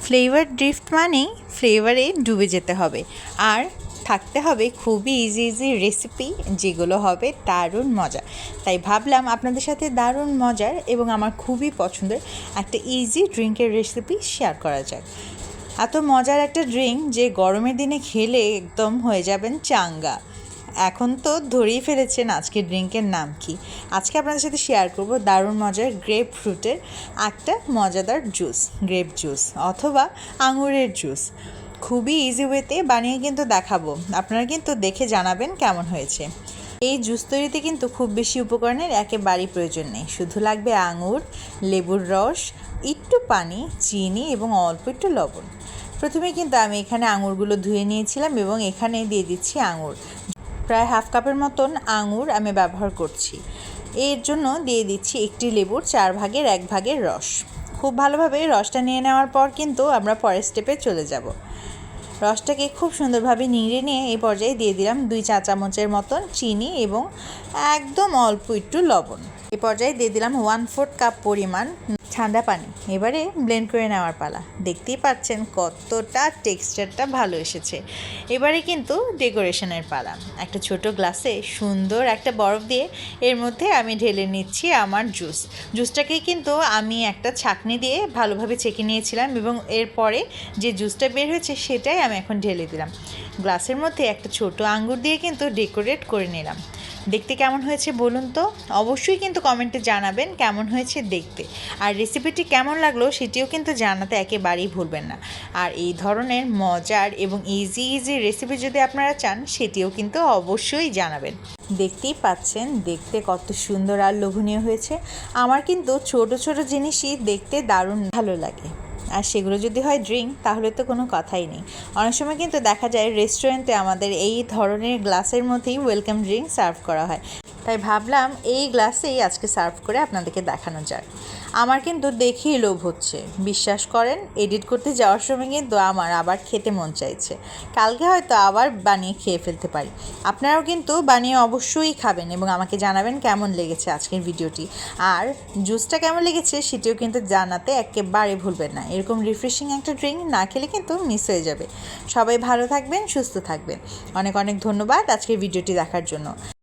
Flavour drift মানেই ফ্লেভারে ডুবে যেতে হবে আর থাকতে হবে খুবই ইজি রেসিপি, যেগুলো হবে দারুণ মজা। তাই ভাবলাম আপনাদের সাথে দারুণ মজার এবং আমার খুবই পছন্দের একটা ইজি ড্রিঙ্কের রেসিপি শেয়ার করা যাক। এত মজার একটা ড্রিঙ্ক যে গরমের দিনে খেলে একদম হয়ে যাবেন চাঙ্গা। এখন তো ধরেই ফেলেছেন আজকের ড্রিঙ্কের নাম কি। আজকে আপনাদের সাথে শেয়ার করব দারুণ মজার গ্রেপ ফ্রুটের একটা মজাদার জুস, গ্রেপ জুস অথবা আঙুরের জুস। খুবই ইজি ওয়েতে বানিয়ে কিন্তু দেখাবো, আপনারা কিন্তু দেখে জানাবেন কেমন হয়েছে। এই জুস তৈরিতে কিন্তু খুব বেশি উপকরণের একেবারেই প্রয়োজন নেই, শুধু লাগবে আঙুর, লেবুর রস, একটু পানি, চিনি এবং অল্প একটু লবণ। প্রথমে কিন্তু আমি এখানে আঙুরগুলো ধুয়ে নিয়েছিলাম এবং এখানে দিয়ে দিচ্ছি আঙুর, প্রায় হাফ কাপের মতন আঙুর আমি ব্যবহার করছি। এর জন্য দিয়ে দিচ্ছি একটি লেবুর 4 ভাগের 1 ভাগের রস। খুব ভালোভাবে রসটা নিয়ে নেওয়ার পর কিন্তু আমরা পরের স্টেপে চলে যাব। রসটাকে খুব সুন্দরভাবে নিংড়ে নিয়ে এই পর্যায়ে দিয়ে দিলাম 2 চা চামচের মতন চিনি এবং একদম অল্প একটু লবণ। এই পর্যায়ে দিয়ে দিলাম 1/4 কাপ পরিমাণ ঠান্ডা পানি। এবারে ব্লেন্ড করে নেওয়ার পালা। দেখতেই পাচ্ছেন কতটা টেক্সচারটা ভালো এসেছে। এবারে কিন্তু ডেকোরেশনের পালা। একটা ছোট গ্লাসে সুন্দর একটা বরফ দিয়ে এর মধ্যে আমি ঢেলে নিচ্ছি আমার জুসটাকে কিন্তু আমি একটা ছাঁকনি দিয়ে ভালোভাবে ছেঁকে নিয়েছিলাম এবং এরপরে যে জুসটা বের হয়েছে সেটাই আমি এখন ঢেলে দিলাম। গ্লাসের মধ্যে একটা ছোট আঙ্গুর দিয়ে কিন্তু ডেকোরেট করে নিলাম। দেখতে কেমন হয়েছে বলুন তো, অবশ্যই কিন্তু কমেন্টে জানাবেন কেমন হয়েছে দেখতে। আর রেসিপিটি কেমন লাগলো সেটিও কিন্তু জানাতে একেবারেই ভুলবেন না। আর এই ধরনের মজার এবং ইজি রেসিপি যদি আপনারা চান সেটিও কিন্তু অবশ্যই জানাবেন। দেখতেই পাচ্ছেন দেখতে কত সুন্দর আর লোভনীয় হয়েছে। আমার কিন্তু ছোট ছোট জিনিসই দেখতে দারুণ ভালো লাগে, আর সেগুলো যদি হয় ড্রিঙ্ক তাহলে তো কোনো কথাই নেই। অনেক সময় কিন্তু দেখা যায় রেস্টুরেন্টে আমাদের এই ধরনের গ্লাসের মধ্যেই ওয়েলকাম ড্রিঙ্ক সার্ভ করা হয়, তাই ভাবলাম এই গ্লাসেই আজকে সার্ভ করে আপনাদেরকে দেখানো যাক। আমার কিন্তু দেখেই লোভ হচ্ছে, বিশ্বাস করেন এডিট করতে যাওয়ার সময় কিন্তু আমার আবার খেতে মন চাইছে। কালকে হয়তো আবার বানিয়ে খেয়ে ফেলতে পারি। আপনারাও কিন্তু বানিয়ে অবশ্যই খাবেন এবং আমাকে জানাবেন কেমন লেগেছে আজকের ভিডিওটি, আর জুসটা কেমন লেগেছে সেটিও কিন্তু জানাতে একেবারে ভুলবেন না। এরকম রিফ্রেশিং একটা ড্রিঙ্ক না খেলে কিন্তু মিস হয়ে যাবে। সবাই ভালো থাকবেন, সুস্থ থাকবেন। অনেক অনেক ধন্যবাদ আজকের ভিডিওটি দেখার জন্য।